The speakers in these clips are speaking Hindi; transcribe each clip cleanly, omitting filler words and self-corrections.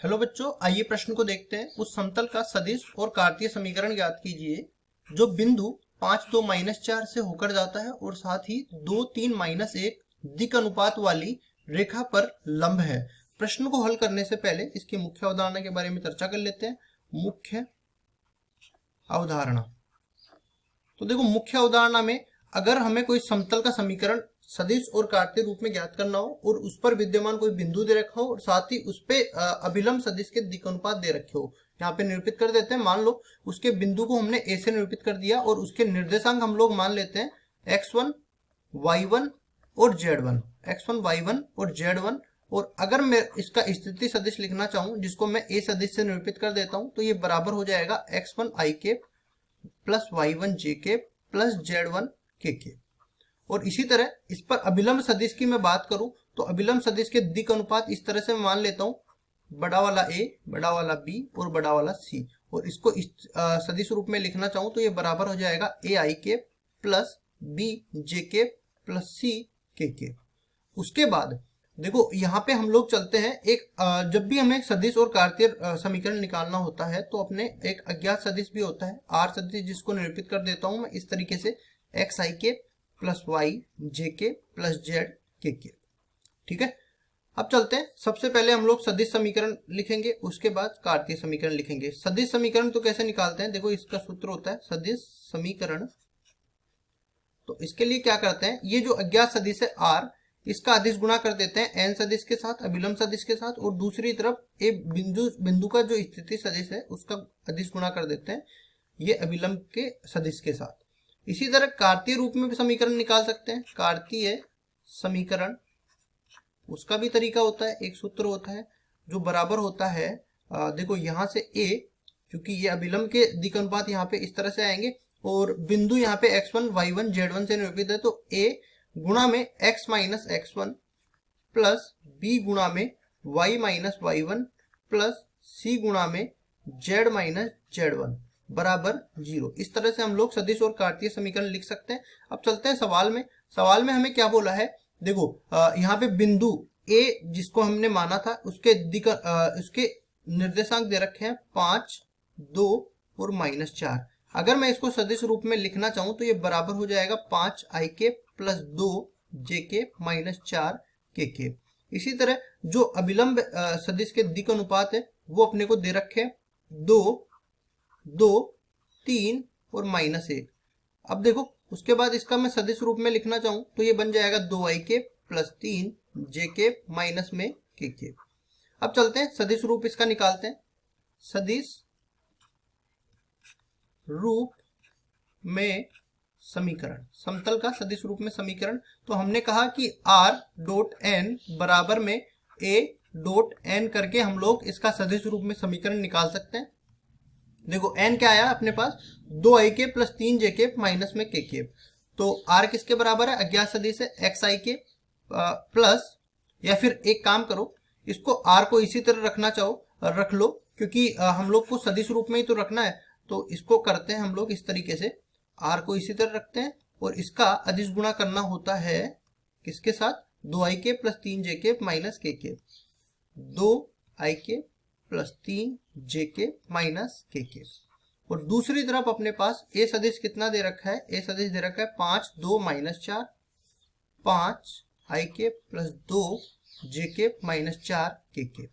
हेलो बच्चों, आइए प्रश्न को देखते हैं। उस समतल का सदिश और कार्तीय समीकरण ज्ञात कीजिए जो बिंदु 5 2 -4 से होकर जाता है और साथ ही 2 3 -1 दिक् अनुपात वाली रेखा पर लंब है। प्रश्न को हल करने से पहले इसकी मुख्य अवधारणा के बारे में चर्चा कर लेते हैं। मुख्य अवधारणा, तो देखो, मुख्य अवधारणा में अगर हमें कोई समतल का समीकरण सदिश और कार्तीय रूप में ज्ञात करना हो और उस पर विद्यमान कोई बिंदु दे रखा हो और साथ ही उस पे अभिलंब सदिश के दिक् अनुपात दे रखे हो, यहाँ पे निरूपित कर देते हैं। मान लो उसके बिंदु को हमने ए से निरूपित कर दिया और उसके निर्देशांक हम लोग मान लेते हैं x1 y1 और z1, x1 y1 और z1। और अगर मैं इसका स्थिति सदिश लिखना चाहूं जिसको मैं ए सदिश से निरूपित कर देता हूं, तो ये बराबर हो जाएगा x1 i के प्लस y1 j के प्लस z1 के। और इसी तरह इस पर अभिलंब सदिश की मैं बात करूं तो अभिलंब सदिश के दिक् अनुपात इस तरह से मान लेता हूं, बड़ा वाला a, बड़ा वाला b और बड़ा वाला c। और इसको इस सदिश रूप में लिखना चाहूं तो ये बराबर हो जाएगा a i के प्लस b j के प्लस c के। उसके बाद देखो, यहाँ पे हम लोग चलते हैं एक जब भी हमें सदिश और कार्तीय समीकरण निकालना होता है तो अपने एक अज्ञात सदिश भी होता है r सदिश, जिसको निरूपित कर देता हूं मैं इस तरीके से x i के प्लस वाई जे के प्लस जेड के। ठीक है, अब चलते हैं। सबसे पहले हम लोग सदिश समीकरण लिखेंगे, उसके बाद कार्तीय समीकरण लिखेंगे। सदिश समीकरण तो कैसे निकालते हैं, देखो इसका सूत्र होता है सदिश समीकरण। तो इसके लिए क्या करते हैं, ये जो अज्ञात सदिश है r, इसका अदिश गुणा कर देते हैं n सदिश के साथ, अभिलंब सदिश के साथ, और दूसरी तरफ ए बिंदु का जो स्थिति सदिश है उसका अदिश गुणा कर देते हैं ये अभिलंब के सदिश के साथ। इसी तरह कार्तीय रूप में भी समीकरण निकाल सकते हैं। कार्तीय समीकरण, उसका भी तरीका होता है, एक सूत्र होता है जो बराबर होता है, देखो यहाँ से a, क्योंकि ये अभिलंब के दिक् अनुपात यहाँ पे इस तरह से आएंगे और बिंदु यहाँ पे x1 y1 z1 से निरूपित है, तो a गुणा में x minus x1 plus b गुणा में y minus y1 plus c गुणा में z माइनस z1 बराबर 0। इस तरह से हम लोग सदिश और कार्तीय समीकरण लिख सकते हैं। अब चलते हैं सवाल में। सवाल में हमें क्या बोला है, देखो यहाँ पे बिंदु A जिसको हमने माना था उसके उसके निर्देशांक दे रखे हैं 5 2 और -4। अगर मैं इसको सदिश रूप में लिखना चाहूं तो ये बराबर हो जाएगा 5 i के प्लस 2 j के माइनस 4 के। इसी तरह जो अभिलंब सदिश के दिक् अनुपात है वो अपने को दे रखे हैं 2 2 3 और -1। अब देखो उसके बाद इसका मैं सदिश रूप में लिखना चाहूं तो ये बन जाएगा 2i के प्लस 3 j के माइनस में के। अब चलते हैं सदिश रूप इसका निकालते हैं। सदिश रूप में समीकरण, समतल का सदिश रूप में समीकरण। तो हमने कहा कि r डॉट n बराबर में a डॉट n करके हम लोग इसका सदिश रूप में समीकरण निकाल सकते हैं। देखो n क्या आया अपने पास, 2i के प्लस 3j के माइनस में के। तो r किसके बराबर है, अज्ञात सदिश है xi के प्लस, या फिर एक काम करो इसको r को इसी तरह रखना चाहो रख लो, क्योंकि हम लोग को सदिश रूप में ही तो रखना है। तो इसको करते हैं हम लोग इस तरीके से, r को इसी तरह रखते हैं और इसका अदिश गुणा करना होता है किसके साथ, 2i के प्लस 3j के माइनस के। 2i के प्लस 3j के माइनस के। और दूसरी तरफ अपने पास a सदिश कितना दे रखा है, a सदिश दे रखा है 5 2 -4, 5i के प्लस 2j के माइनस 4 के।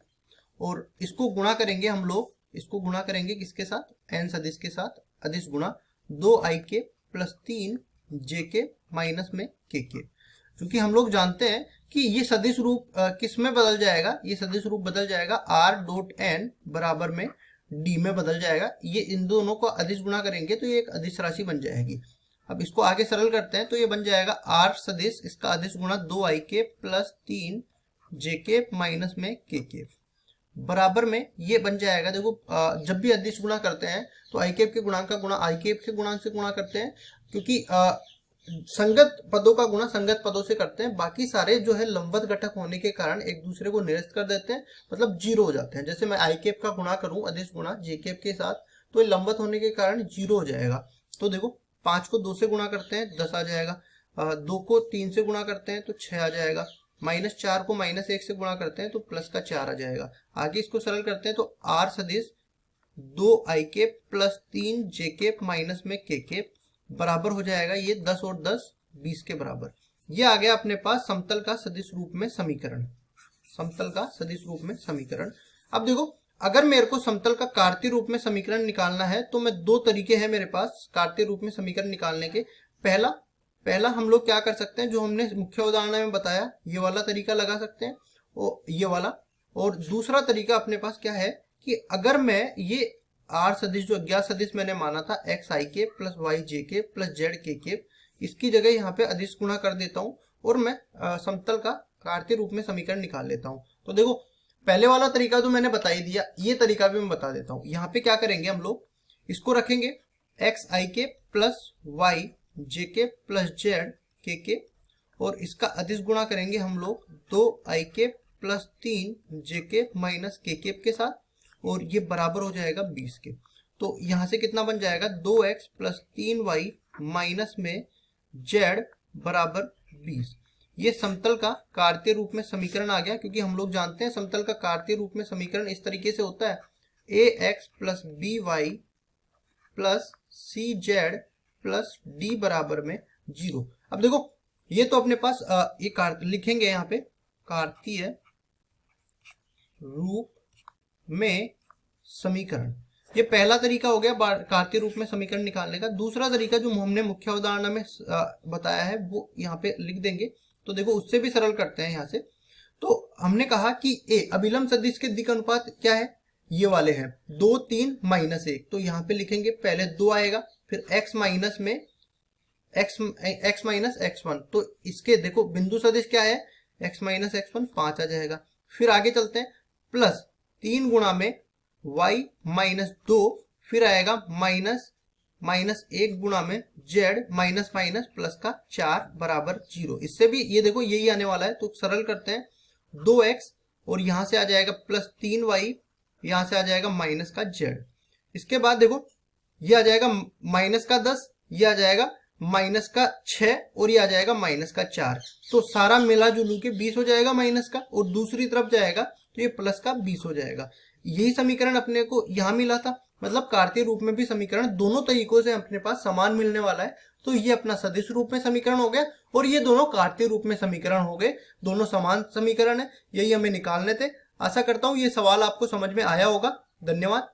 और इसको गुणा करेंगे हम लोग, इसको गुणा करेंगे किसके साथ, n सदिश के साथ, अदिश गुणा 2i के प्लस 3j के माइनस में के। क्योंकि हम लोग जानते हैं कि ये सदिश रूप किस में बदल जाएगा, ये सदिश रूप बदल जाएगा r डॉट n बराबर में d में बदल जाएगा। ये इन दोनों को अदिश गुणा करेंगे तो ये एक अदिश राशि बन जाएगी। अब इसको आगे सरल करते हैं तो ये बन जाएगा r सदिश, इसका अदिश गुणा 2i के प्लस 3j के माइनस में के बराबर में ये बन जाएगा। देखो जब भी अदिश गुणा करते हैं तो i कैप के गुणांक का गुणा i कैप के गुणांक से गुणा करते हैं, क्योंकि संगत पदों का गुणा संगत पदों से करते हैं। बाकी सारे जो है लंबवत घटक होने के कारण एक दूसरे को निरस्त कर देते हैं, मतलब जीरो हो जाते हैं। जैसे मैं i कैप का गुणा करूं अदिश गुणा j कैप के साथ तो ये लंबवत होने के कारण जीरो हो जाएगा। तो देखो 5 को 2 से गुणा करते हैं 10 आ जाएगा, 2 को 3 से गुणा करते हैं तो 6 आ जाएगा, -4 को -1 से गुणा करते हैं तो प्लस का 4 आ जाएगा। आगे इसको सरल करते हैं तो r सदिश 2i cap plus 3j cap minus में k कैप बराबर हो जाएगा ये 10 और 10 20 के बराबर। ये आ गया अपने पास समतल का सदिश रूप में समीकरण, समतल का सदिश रूप में समीकरण। अब देखो, अगर मेरे को समतल का कार्तीय रूप में समीकरण निकालना है तो मैं दो तरीके हैं मेरे पास कार्तीय रूप में समीकरण निकालने के। पहला हम लोग क्या कर सकते हैं, जो हमने मुख्य उदाहरण में बताया ये वाला तरीका लगा सकते हैं, और ये वाला। और दूसरा तरीका अपने पास क्या है कि अगर मैं ये r सदिश जो अज्ञात सदिश मैंने माना था x i के प्लस y j के प्लस z k के, इसकी जगह यहाँ पे अदिश गुणा कर देता हूँ और मैं समतल का कार्तीय रूप में समीकरण निकाल लेता हूँ। तो देखो, पहले वाला तरीका तो मैंने बता ही दिया, ये तरीका भी मैं बता देता हूँ। यहाँ पे क्या करेंगे हम लोग, इसको रखेंगे x i के प्लस y j के प्लस z k के, और इसका अदिश गुणा करेंगे हम लोग 2i के प्लस 3j के माइनस k के के साथ, और ये बराबर हो जाएगा 20 के। तो यहाँ से कितना बन जाएगा, 2x प्लस 3y माइनस में z बराबर 20। ये समतल का कार्तीय रूप में समीकरण आ गया, क्योंकि हम लोग जानते हैं समतल का कार्तीय रूप में समीकरण इस तरीके से होता है ax plus by plus cz plus d बराबर में 0। अब देखो, ये तो अपने पास ये लिखेंगे यहाँ पे कार्तीय रूप में समीकरण। ये पहला तरीका हो गया कार्तीय रूप में समीकरण निकालने का। दूसरा तरीका जो हमने मुख्य उदाहरण में बताया है वो यहाँ पे लिख देंगे। तो देखो, उससे भी सरल करते हैं यहाँ से। तो हमने कहा कि ए अभिलंब सदिश के दिक् अनुपात क्या है, ये वाले हैं 2 3 -1। तो यहाँ पे लिखेंगे पहले 2 आएगा, फिर x माइनस में x माइनस x1। तो इसके देखो बिंदु सदिश क्या है, x माइनस x1 5 आ जाएगा। फिर आगे चलते हैं, प्लस 3 गुणा में y माइनस 2, फिर आएगा माइनस 1 गुणा में z माइनस माइनस प्लस का 4 बराबर 0। इससे भी ये देखो यही आने वाला है, तो सरल करते हैं 2x और यहाँ से आ जाएगा प्लस 3y, यहाँ से आ जाएगा माइनस का z। इसके बाद देखो ये आ जाएगा माइनस का 10, ये आ जाएगा माइनस का 6 और ये आ जाएगा माइनस का 4। तो सारा मिला जुलू के 20 हो जाएगा माइनस का, और दूसरी तरफ जाएगा तो ये प्लस का 20 हो जाएगा। यही समीकरण अपने को यहाँ मिला था, मतलब कार्तीय रूप में भी समीकरण दोनों तरीकों से अपने पास समान मिलने वाला है। तो ये अपना सदिश रूप में समीकरण हो गया और ये दोनों कार्तीय रूप में समीकरण हो गए, दोनों समान समीकरण है। यही हमें निकालने थे। आशा करता हूँ ये सवाल आपको समझ में आया होगा। धन्यवाद।